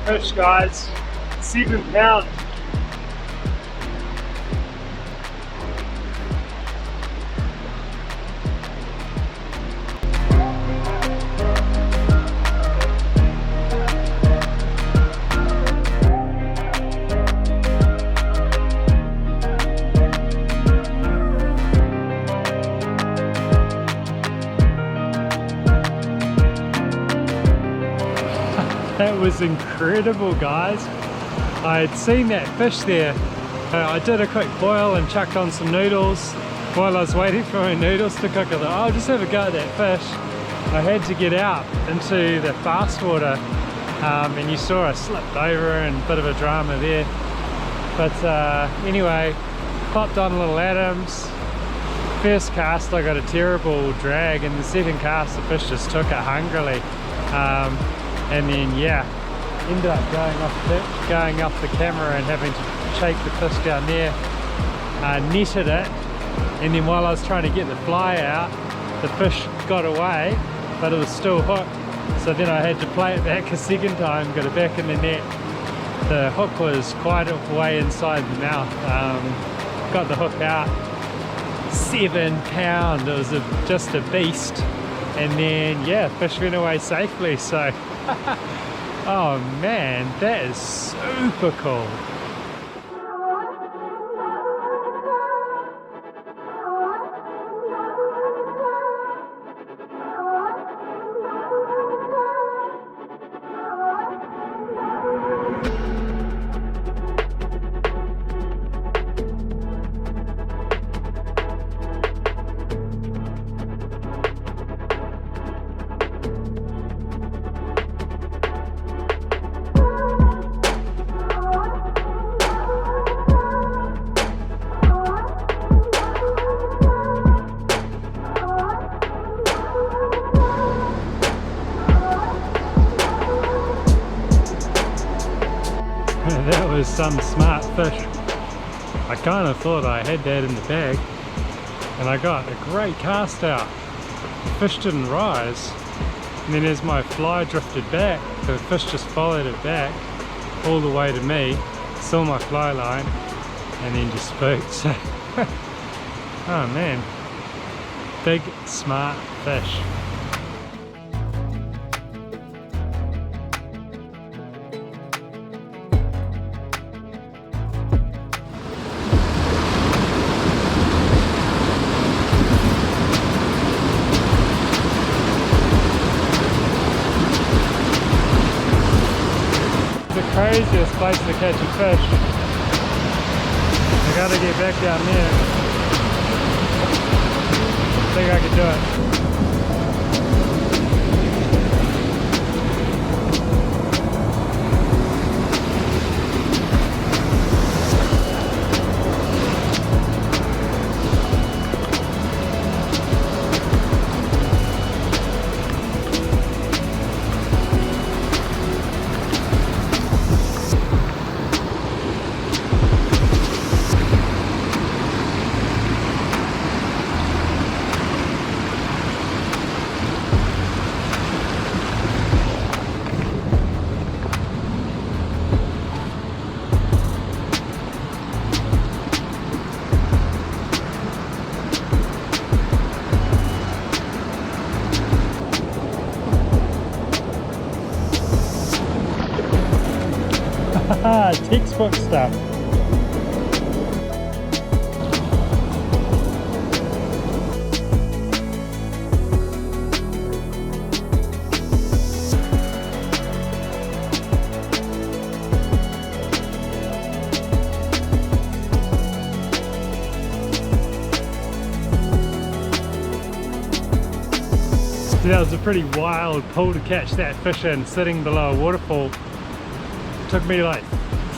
Fish, guys, 7 pound. That was incredible, guys. I had seen that fish there. I did a quick boil and chucked on some noodles while I was waiting for my noodles to cook. I thought, I'll just have a go at that fish. I had to get out into the fast water, and you saw I slipped over and a bit of a drama there. But anyway, popped on little Adams. First cast I got a terrible drag, and the second cast the fish just took it hungrily. And then yeah, ended up going off the camera and having to shake the fish down there. Netted it, and then while I was trying to get the fly out, the fish got away, but it was still hooked. So then I had to play it back a second time, got it back in the net. The hook was quite a way inside the mouth. Got the hook out, 7 pound. It was just a beast. And then yeah, fish went away safely. So oh man, that is super cool. That was some smart fish. I kind of thought I had that in the bag, and I got a great cast out. The fish didn't rise, and then as my fly drifted back, the fish just followed it back all the way to me, saw my fly line, and then just spooked. So oh man, big smart fish. Craziest place to catch a fish. I gotta get back down there. I think I can do it. Textbook stuff. So that was a pretty wild pull to catch that fish in, sitting below a waterfall. It took me like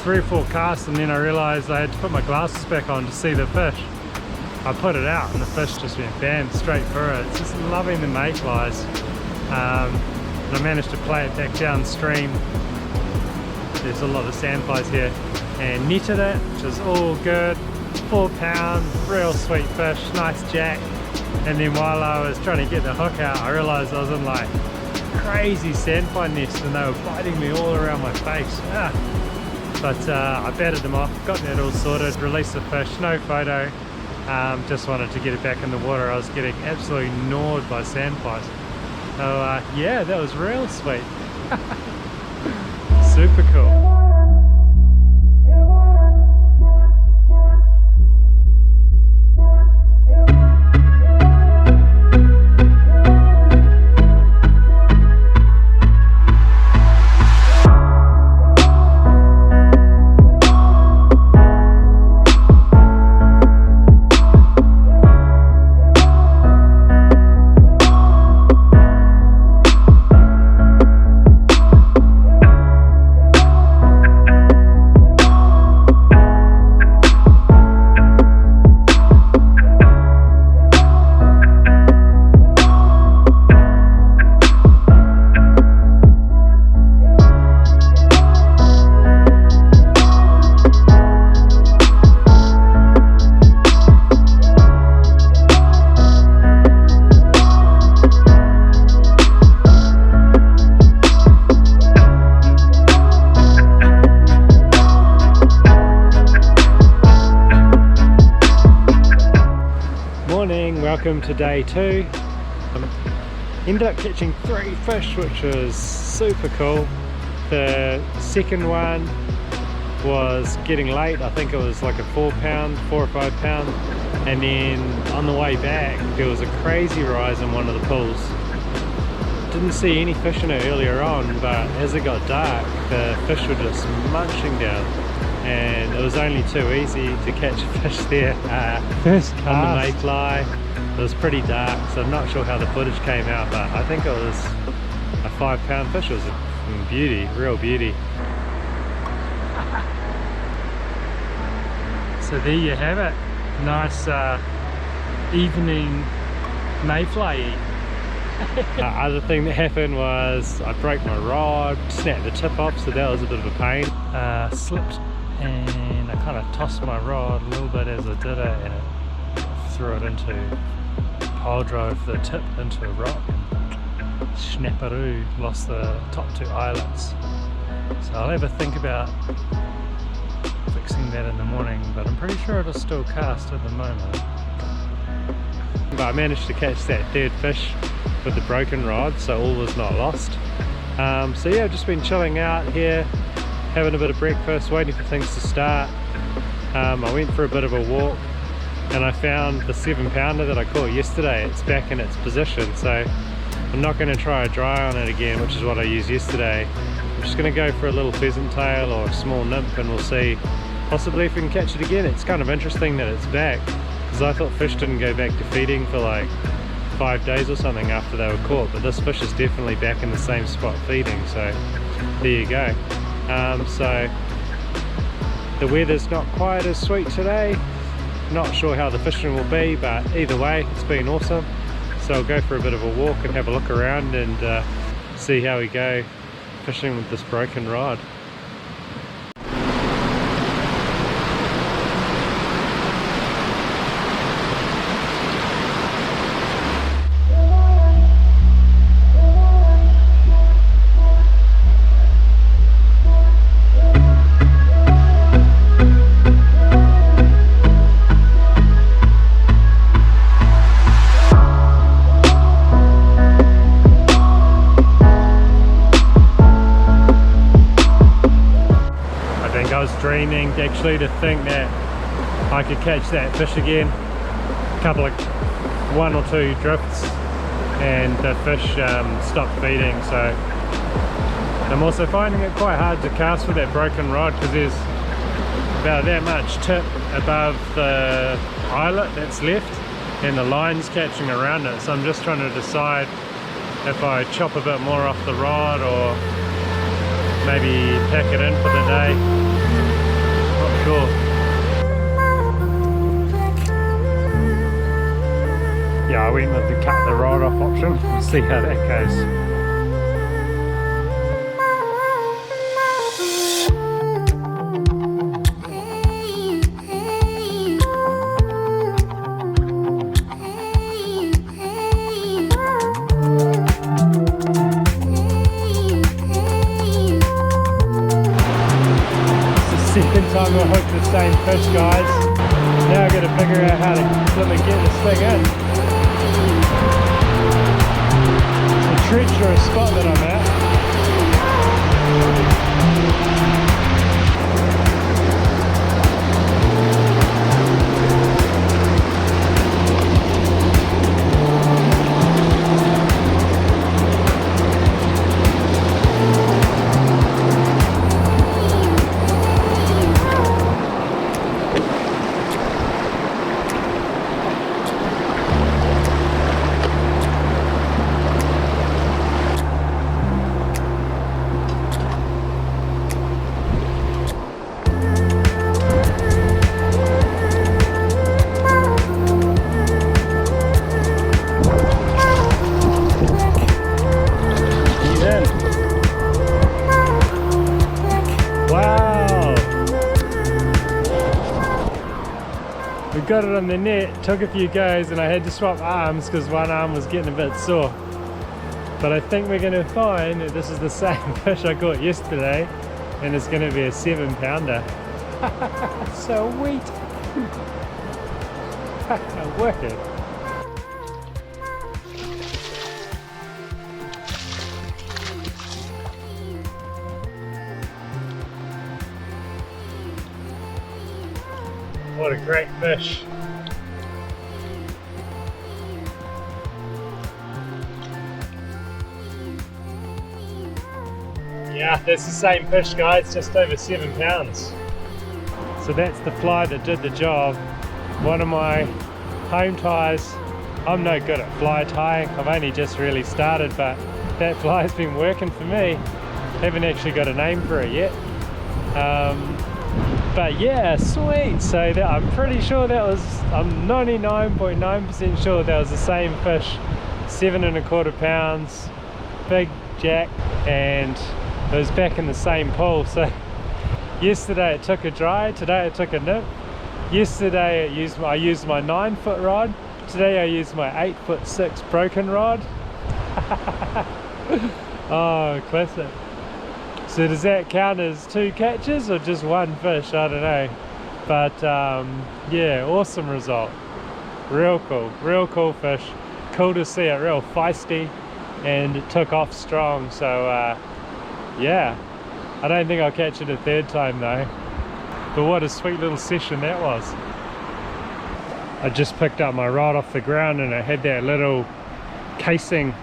3 or 4 casts, and then I realized I had to put my glasses back on to see the fish. I put it out and the fish just went bam straight through it. It's just loving the mayflies. And I managed to play it back downstream. There's a lot of sandflies here, and netted it, which is all good. 4 pound, real sweet fish, nice jack. And then while I was trying to get the hook out, I realized I was in like crazy sandfly nest and they were biting me all around my face. But I batted them off, got that all sorted, released the fish, no photo. Just wanted to get it back in the water. I was getting absolutely gnawed by sandflies. So yeah, that was real sweet. Super cool. Welcome to day 2. Ended up catching 3 fish, which was super cool. The second one was getting late. I think it was like a 4 or 5 pound, and then on the way back there was a crazy rise in one of the pools. Didn't see any fish in it earlier on, but as it got dark the fish were just munching down, and it was only too easy to catch fish there. First cast on the mayfly. It was pretty dark, so I'm not sure how the footage came out, but I think it was a 5 pound fish. It was a beauty, real beauty. So there you have it. Nice evening mayfly eat. Other thing that happened was I broke my rod, snapped the tip off, so that was a bit of a pain. Slipped and I kind of tossed my rod a little bit as I did it, and it threw it into pile drove the tip into a rock and snapperoo, lost the top 2 eyelets. So I'll have a think about fixing that in the morning, but I'm pretty sure it'll still cast at the moment. But I managed to catch that 3rd fish with the broken rod, so all was not lost. So yeah, I've just been chilling out here, having a bit of breakfast, waiting for things to start. I went for a bit of a walk and I found the 7 pounder that I caught yesterday. It's back in its position, so I'm not going to try a dry on it again, which is what I used yesterday. I'm just going to go for a little pheasant tail or a small nymph, and we'll see possibly if we can catch it again. It's kind of interesting that it's back, because I thought fish didn't go back to feeding for like 5 days or something after they were caught, but this fish is definitely back in the same spot feeding, so there you go. So the weather's not quite as sweet today. Not sure how the fishing will be, but either way it's been awesome. So I'll go for a bit of a walk and have a look around and see how we go fishing with this broken rod. dreaming actually to think that I could catch that fish again. A couple of 1 or 2 drifts and the fish stopped feeding, so I'm also finding it quite hard to cast with that broken rod because there's about that much tip above the eyelet that's left and the line's catching around it, so I'm just trying to decide if I chop a bit more off the rod or maybe pack it in for the day. Not sure. Yeah, I went with the cut the rod off option. See how that goes. Second time I hooked the same fish, guys. Now I gotta figure out how to get this thing in. It's a treacherous spot that I'm at. Got it on the net, took a few goes, and I had to swap arms because one arm was getting a bit sore. But I think we're going to find that this is the same fish I caught yesterday, and it's going to be a 7-pounder. Sweet! Wicked! What a great fish. Yeah, that's the same fish, guys, just over 7 pounds. So that's the fly that did the job. One of my home ties. I'm no good at fly tying. I've only just really started, but that fly's been working for me. Haven't actually got a name for it yet. But yeah, sweet. So I'm pretty sure that was, I'm 99.9% sure that was the same fish. 7¼ pounds, big jack, and it was back in the same pool. So yesterday it took a dry, today it took a nip. Yesterday I used my 9-foot rod. Today I used my 8'6" broken rod. Oh, classic. So does that count as 2 catches or just 1 fish? I don't know. But yeah, awesome result. Real cool fish. Cool to see it, real feisty, and it took off strong. So yeah, I don't think I'll catch it a 3rd time though. But what a sweet little session that was. I just picked up my rod off the ground and it had that little casing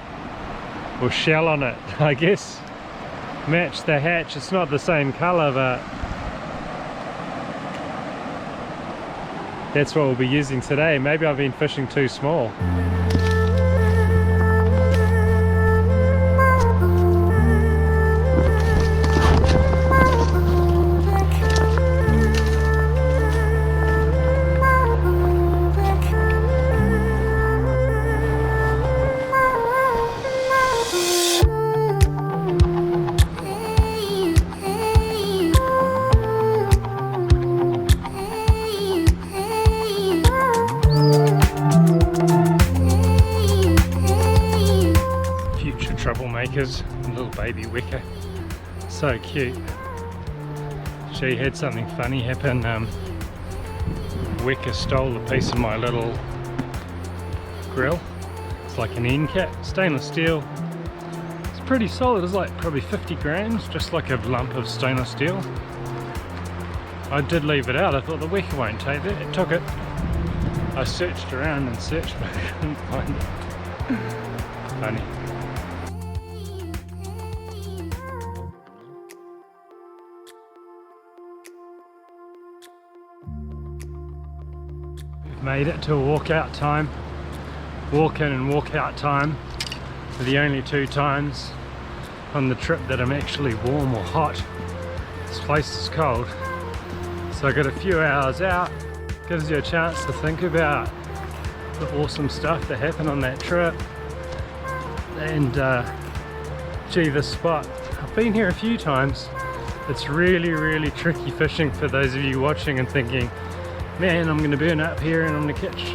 or shell on it, I guess. Matched the hatch. It's not the same color, but that's what we'll be using today. Maybe I've been fishing too small. Troublemakers, little baby Weka, so cute. She had something funny happen. Weka stole a piece of my little grill. It's like an end cap, stainless steel. It's pretty solid. It's like probably 50 grams, just like a lump of stainless steel. I did leave it out. I thought the Weka won't take that. It took it. I searched around and searched, but I couldn't find it. Funny. We've made it to a walkout time. Walk in and walk out time are the only two times on the trip that I'm actually warm or hot. This place is cold. So I got a few hours out. Gives you a chance to think about the awesome stuff that happened on that trip. And gee, this spot, I've been here a few times. It's really tricky fishing for those of you watching and thinking, man, I'm gonna burn up here and I'm gonna catch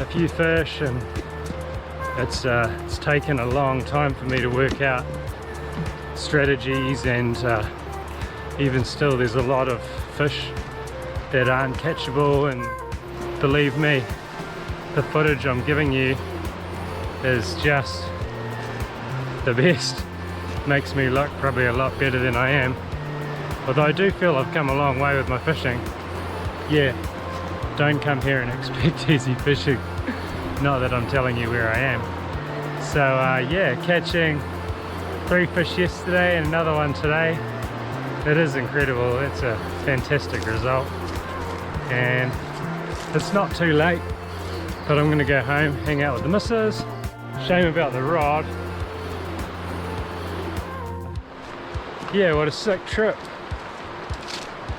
a few fish, and it's taken a long time for me to work out strategies, and even still there's a lot of fish that aren't catchable, and believe me, the footage I'm giving you is just the best. Makes me look probably a lot better than I am, although I do feel I've come a long way with my fishing. Yeah, don't come here and expect easy fishing. Not that I'm telling you where I am. So yeah, catching 3 fish yesterday and another one today. It is incredible. It's a fantastic result, and it's not too late, but I'm going to go home, hang out with the missus. Shame about the rod. Yeah, what a sick trip.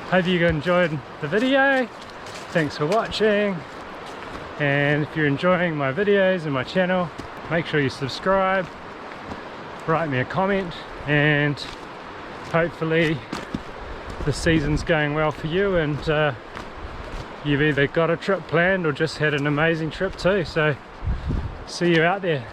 Hope you enjoyed the video. Thanks for watching, and if you're enjoying my videos and my channel, make sure you subscribe, write me a comment, and hopefully the season's going well for you, and you've either got a trip planned or just had an amazing trip too. So see you out there.